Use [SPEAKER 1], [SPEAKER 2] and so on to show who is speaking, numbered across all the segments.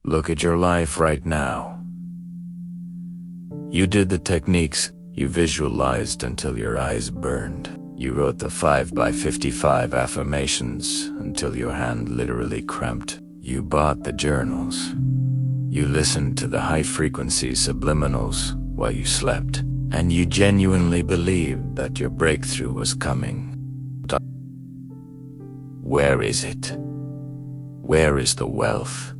[SPEAKER 1] Look at your life right now. You did the techniques, you visualized until your eyes burned. You wrote the 5x55 affirmations until your hand literally cramped. You bought the journals. You listened to the high-frequency subliminals while you slept, and you genuinely believed that your breakthrough was coming. Where is it? Where is the wealth?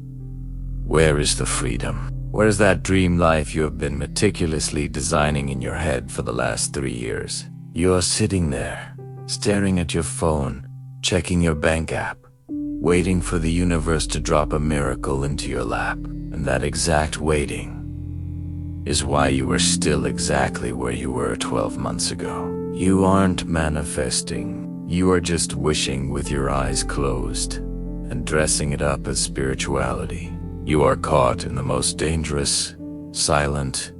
[SPEAKER 1] Where is the freedom? Where's that dream life you have been meticulously designing in your head for the last 3 years? You are sitting there, staring at your phone, checking your bank app, waiting for the universe to drop a miracle into your lap. And that exact waiting is why you are still exactly where you were 12 months ago. You aren't manifesting. You are just wishing with your eyes closed and dressing it up as spirituality. You are caught in the most dangerous, silent,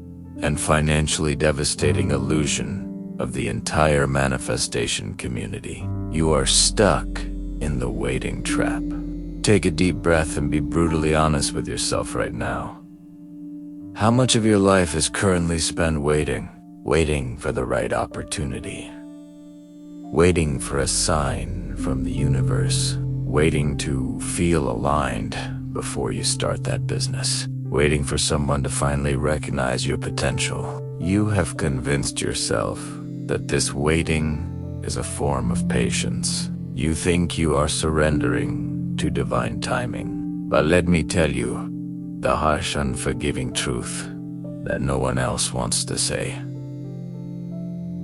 [SPEAKER 1] and financially devastating illusion of the entire manifestation community. You are stuck in the waiting trap. Take a deep breath and be brutally honest with yourself right now. How much of your life is currently spent waiting for the right opportunity? Waiting for a sign from the universe, waiting to feel aligned before you start that business, waiting for someone to finally recognize your potential. You have convinced yourself that this waiting is a form of patience. You think you are surrendering to divine timing. But let me tell you the harsh, unforgiving truth that no one else wants to say.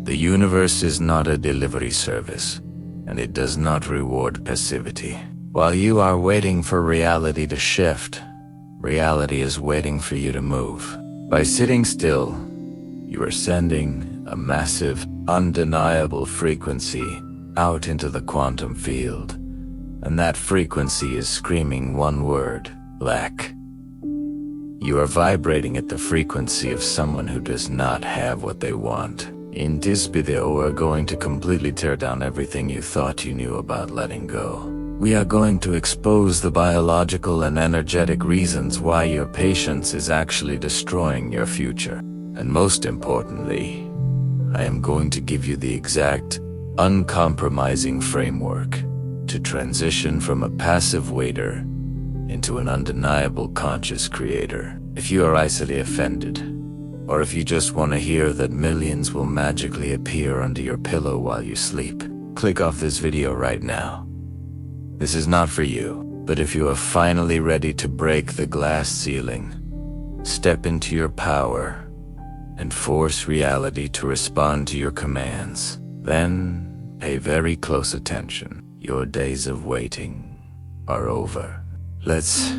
[SPEAKER 1] The universe is not a delivery service, and it does not reward passivity. While you are waiting for reality to shift, reality is waiting for you to move. By sitting still, you are sending a massive, undeniable frequency out into the quantum field, and that frequency is screaming one word: lack. You are vibrating at the frequency of someone who does not have what they want. In this video, we're going to completely tear down everything you thought you knew about letting go. We are going to expose the biological and energetic reasons why your patience is actually destroying your future. And most importantly, I am going to give you the exact, uncompromising framework to transition from a passive waiter into an undeniable conscious creator. If you are easily offended, or if you just want to hear that millions will magically appear under your pillow while you sleep, click off this video right now. This is not for you, but if you are finally ready to break the glass ceiling, step into your power, and force reality to respond to your commands, then pay very close attention. Your days of waiting are over. Let's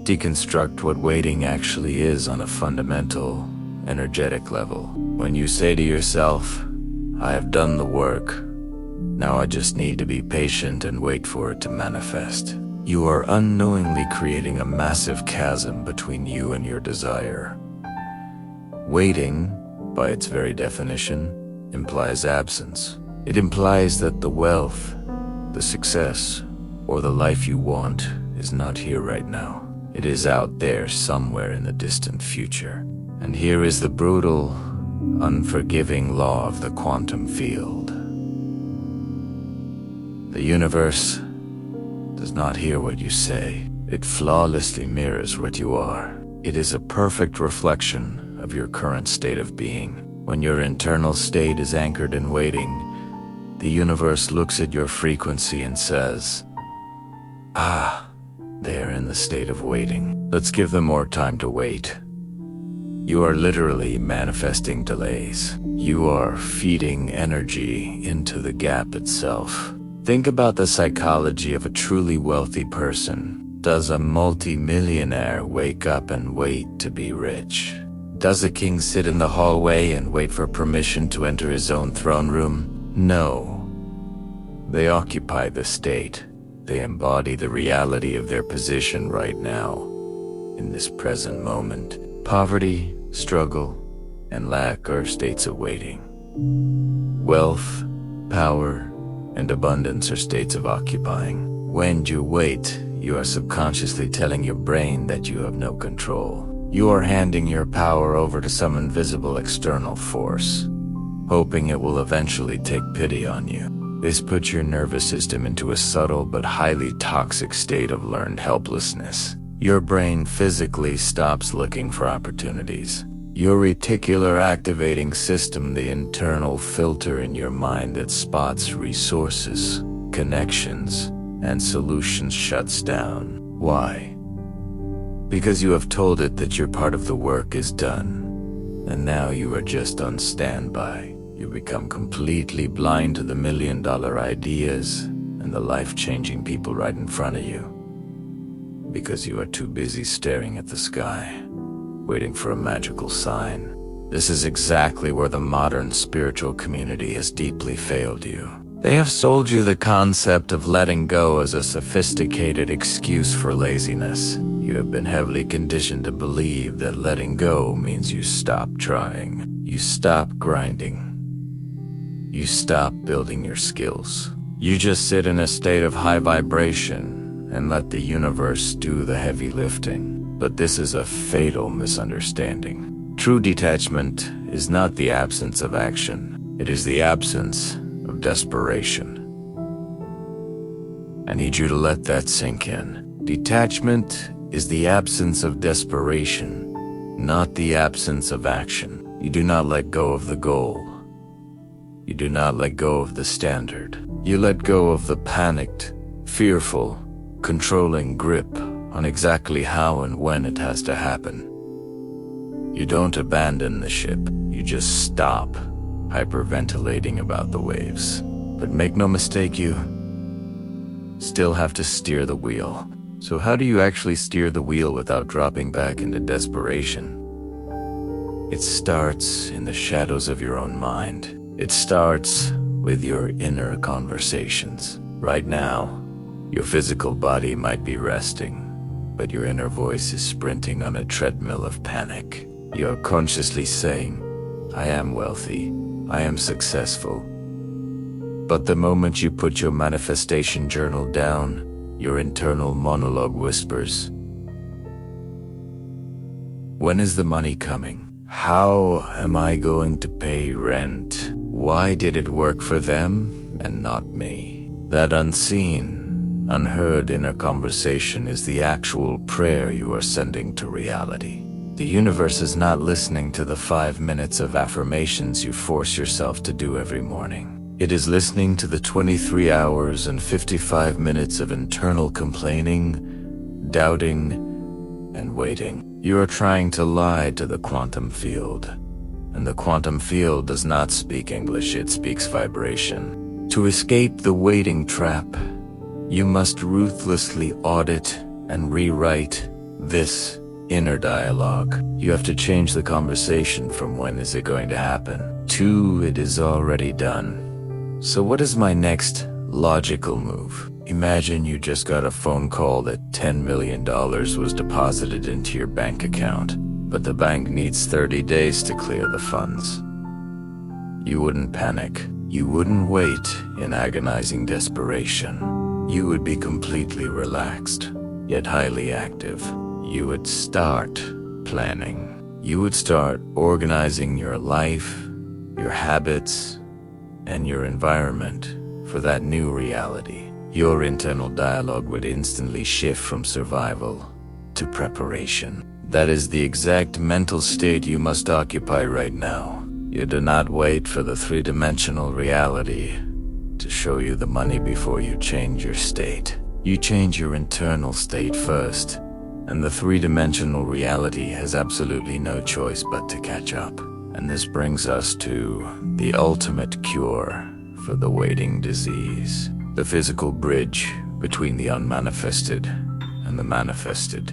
[SPEAKER 1] deconstruct what waiting actually is on a fundamental, energetic level. When you say to yourself, "I have done the work, now I just need to be patient and wait for it to manifest," you are unknowingly creating a massive chasm between you and your desire. Waiting, by its very definition, implies absence. It implies that the wealth, the success, or the life you want is not here right now. It is out there somewhere in the distant future. And here is the brutal, unforgiving law of the quantum field. The universe does not hear what you say. It flawlessly mirrors what you are. It is a perfect reflection of your current state of being. When your internal state is anchored in waiting, the universe looks at your frequency and says, "Ah, they're in the state of waiting. Let's give them more time to wait." You are literally manifesting delays. You are feeding energy into the gap itself. Think about the psychology of a truly wealthy person. Does a multi-millionaire wake up and wait to be rich? Does a king sit in the hallway and wait for permission to enter his own throne room? No. They occupy the state. They embody the reality of their position right now, in this present moment. Poverty, struggle, and lack are states of waiting. Wealth, power, and abundance are states of occupying. When you wait, You are subconsciously telling your brain that you have no control. You are handing your power over to some invisible external force, hoping it will eventually take pity on you. This puts your nervous system into a subtle but highly toxic state of learned helplessness. Your brain physically stops looking for opportunities. Your reticular activating system, the internal filter in your mind that spots resources, connections, and solutions, shuts down. Why? Because you have told it that your part of the work is done, and now you are just on standby. You become completely blind to the million-dollar ideas and the life-changing people right in front of you, because you are too busy staring at the sky, waiting for a magical sign. This is exactly where the modern spiritual community has deeply failed you. They have sold you the concept of letting go as a sophisticated excuse for laziness. You have been heavily conditioned to believe that letting go means you stop trying, you stop grinding, you stop building your skills. You just sit in a state of high vibration and let the universe do the heavy lifting. But this is a fatal misunderstanding. True detachment is not the absence of action. It is the absence of desperation. I need you to let that sink in. Detachment is the absence of desperation, not the absence of action. You do not let go of the goal. You do not let go of the standard. You let go of the panicked, fearful, controlling grip on exactly how and when it has to happen. You don't abandon the ship. You just stop hyperventilating about the waves. But make no mistake, you still have to steer the wheel. So how do you actually steer the wheel without dropping back into desperation? It starts in the shadows of your own mind. It starts with your inner conversations. Right now, your physical body might be resting, but your inner voice is sprinting on a treadmill of panic. You're consciously saying, I am wealthy, I am successful. But the moment you put your manifestation journal down, your internal monologue whispers, when is the money coming? How am I going to pay rent? Why did it work for them and not me? That unseen, unheard inner conversation is the actual prayer you are sending to reality. The universe is not listening to the 5 minutes of affirmations you force yourself to do every morning. It is listening to the 23 hours and 55 minutes of internal complaining, doubting, and waiting. You are trying to lie to the quantum field, and the quantum field does not speak English, it speaks vibration. To escape the waiting trap, you must ruthlessly audit and rewrite this inner dialogue. You have to change the conversation from when is it going to happen to it is already done. So what is my next logical move? Imagine you just got a phone call that $10 million was deposited into your bank account, but the bank needs 30 days to clear the funds. You wouldn't panic. You wouldn't wait in agonizing desperation. You would be completely relaxed, yet highly active. You would start planning. You would start organizing your life, your habits, and your environment for that new reality. Your internal dialogue would instantly shift from survival to preparation. That is the exact mental state you must occupy right now. You do not wait for the three-dimensional reality to show you the money before you change your state. You change your internal state first, and the three-dimensional reality has absolutely no choice but to catch up. And this brings us to the ultimate cure for the waiting disease. The physical bridge between the unmanifested and the manifested.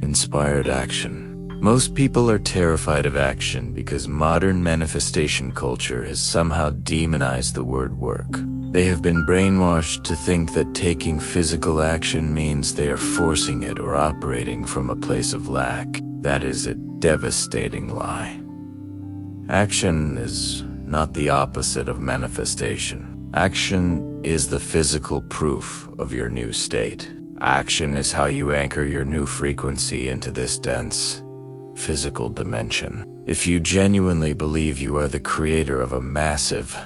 [SPEAKER 1] Inspired action. Most people are terrified of action because modern manifestation culture has somehow demonized the word work. They have been brainwashed to think that taking physical action means they are forcing it or operating from a place of lack. That is a devastating lie. Action is not the opposite of manifestation. Action is the physical proof of your new state. Action is how you anchor your new frequency into this dense, physical dimension. If you genuinely believe you are the creator of a massive,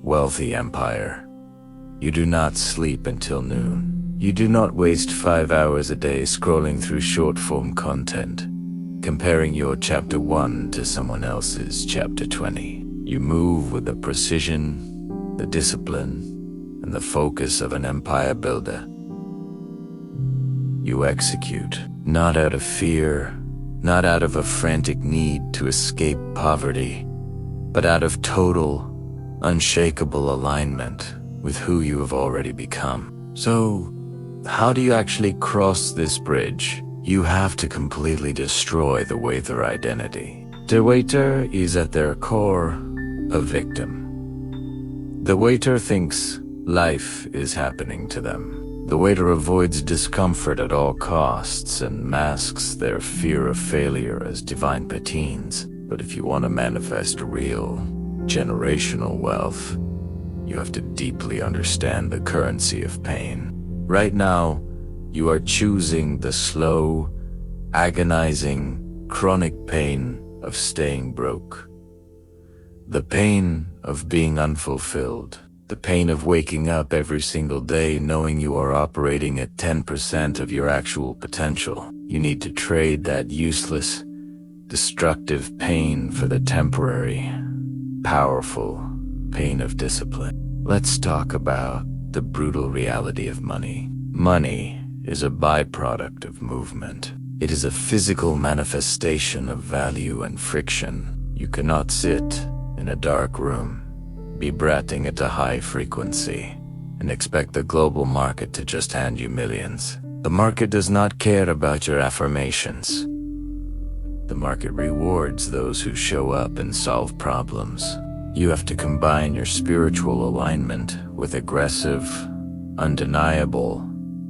[SPEAKER 1] wealthy empire, you do not sleep until noon. You do not waste 5 hours a day scrolling through short-form content, comparing your chapter 1 to someone else's chapter 20. You move with the precision, the discipline, and the focus of an empire builder. You execute, not out of fear, not out of a frantic need to escape poverty, but out of total, unshakable alignment with who you have already become. So, how do you actually cross this bridge? You have to completely destroy the waiter identity. The waiter is at their core a victim. The waiter thinks life is happening to them. The waiter avoids discomfort at all costs and masks their fear of failure as divine patines. But if you want to manifest real, generational wealth, you have to deeply understand the currency of pain. Right now, you are choosing the slow, agonizing, chronic pain of staying broke. The pain of being unfulfilled. The pain of waking up every single day knowing you are operating at 10% of your actual potential. You need to trade that useless, destructive pain for the temporary, powerful pain of discipline. Let's talk about the brutal reality of money. Money is a byproduct of movement. It is a physical manifestation of value and friction. You cannot sit in a dark room, be bratting at a high frequency, and expect the global market to just hand you millions. The market does not care about your affirmations. The market rewards those who show up and solve problems. You have to combine your spiritual alignment with aggressive, undeniable,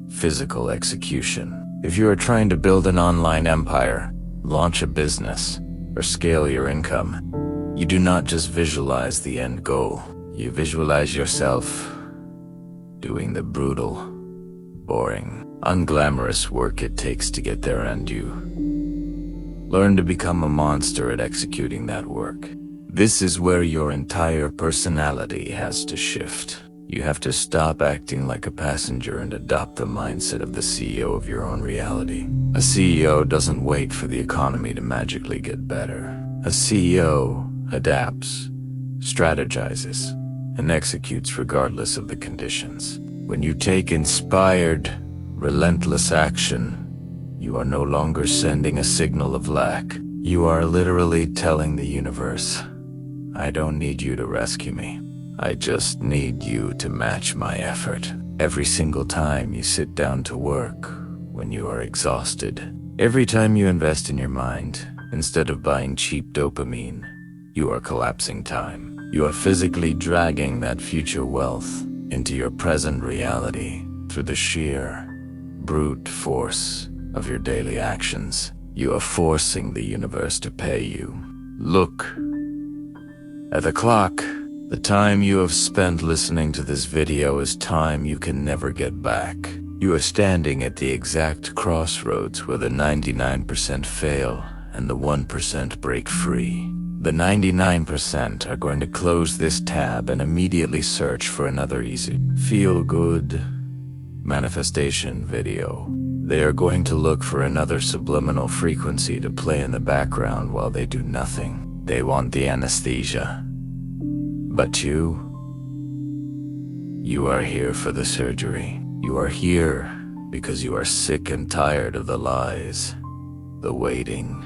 [SPEAKER 1] physical execution. If you are trying to build an online empire, launch a business, or scale your income, you do not just visualize the end goal. You visualize yourself doing the brutal, boring, unglamorous work it takes to get there, and you learn to become a monster at executing that work. This is where your entire personality has to shift. You have to stop acting like a passenger and adopt the mindset of the CEO of your own reality. A CEO doesn't wait for the economy to magically get better. A CEO adapts, strategizes, and executes regardless of the conditions. When you take inspired, relentless action, you are no longer sending a signal of lack. You are literally telling the universe, I don't need you to rescue me. I just need you to match my effort. Every single time you sit down to work, when you are exhausted, every time you invest in your mind, instead of buying cheap dopamine, you are collapsing time. You are physically dragging that future wealth into your present reality through the sheer, brute force of your daily actions. You are forcing the universe to pay you. Look at the clock. The time you have spent listening to this video is time you can never get back. You are standing at the exact crossroads where the 99% fail and the 1% break free. The 99% are going to close this tab and immediately search for another easy, feel-good manifestation video. They are going to look for another subliminal frequency to play in the background while they do nothing. They want the anesthesia. But you are here for the surgery. You are here because you are sick and tired of the lies, the waiting,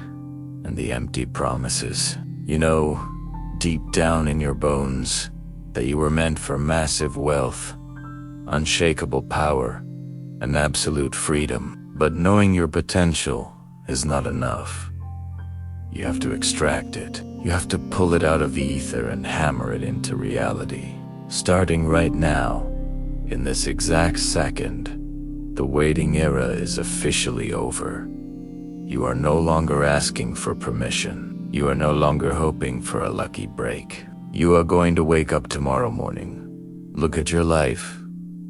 [SPEAKER 1] and the empty promises. You know, deep down in your bones, that you were meant for massive wealth, unshakable power, and absolute freedom. But knowing your potential is not enough. You have to extract it. You have to pull it out of the ether and hammer it into reality. Starting right now, in this exact second, the waiting era is officially over. You are no longer asking for permission. You are no longer hoping for a lucky break. You are going to wake up tomorrow morning, Look at your life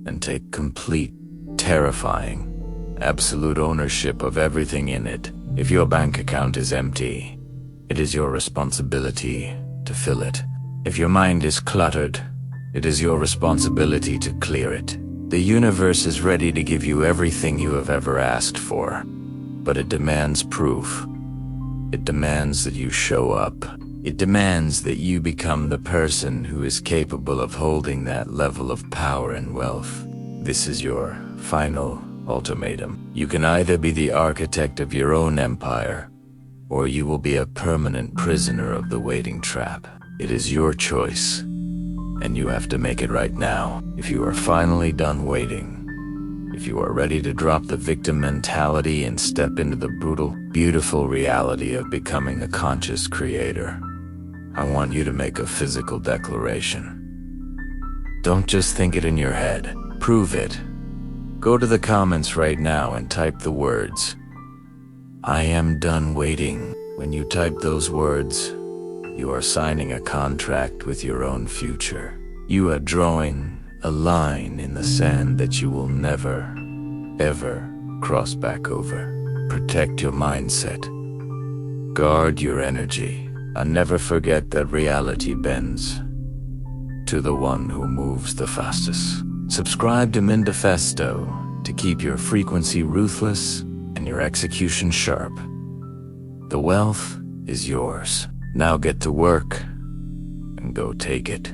[SPEAKER 1] and take complete, terrifying, absolute ownership of everything in it. If your bank account is empty, it is your responsibility to fill it. If your mind is cluttered, it is your responsibility to clear it. The universe is ready to give you everything you have ever asked for, but it demands proof. It demands that you show up. It demands that you become the person who is capable of holding that level of power and wealth. This is your final ultimatum. You can either be the architect of your own empire, or you will be a permanent prisoner of the waiting trap. It is your choice, and you have to make it right now. If you are finally done waiting, if you are ready to drop the victim mentality and step into the brutal, beautiful reality of becoming a conscious creator, I want you to make a physical declaration. Don't just think it in your head. Prove it. Go to the comments right now and type the words, "I am done waiting." When you type those words, you are signing a contract with your own future. You are drawing a line in the sand that you will never, ever cross back over. Protect your mindset. Guard your energy. And never forget that reality bends to the one who moves the fastest. Subscribe to Mindifesto to keep your frequency ruthless and your execution sharp. The wealth is yours. Now get to work and go take it.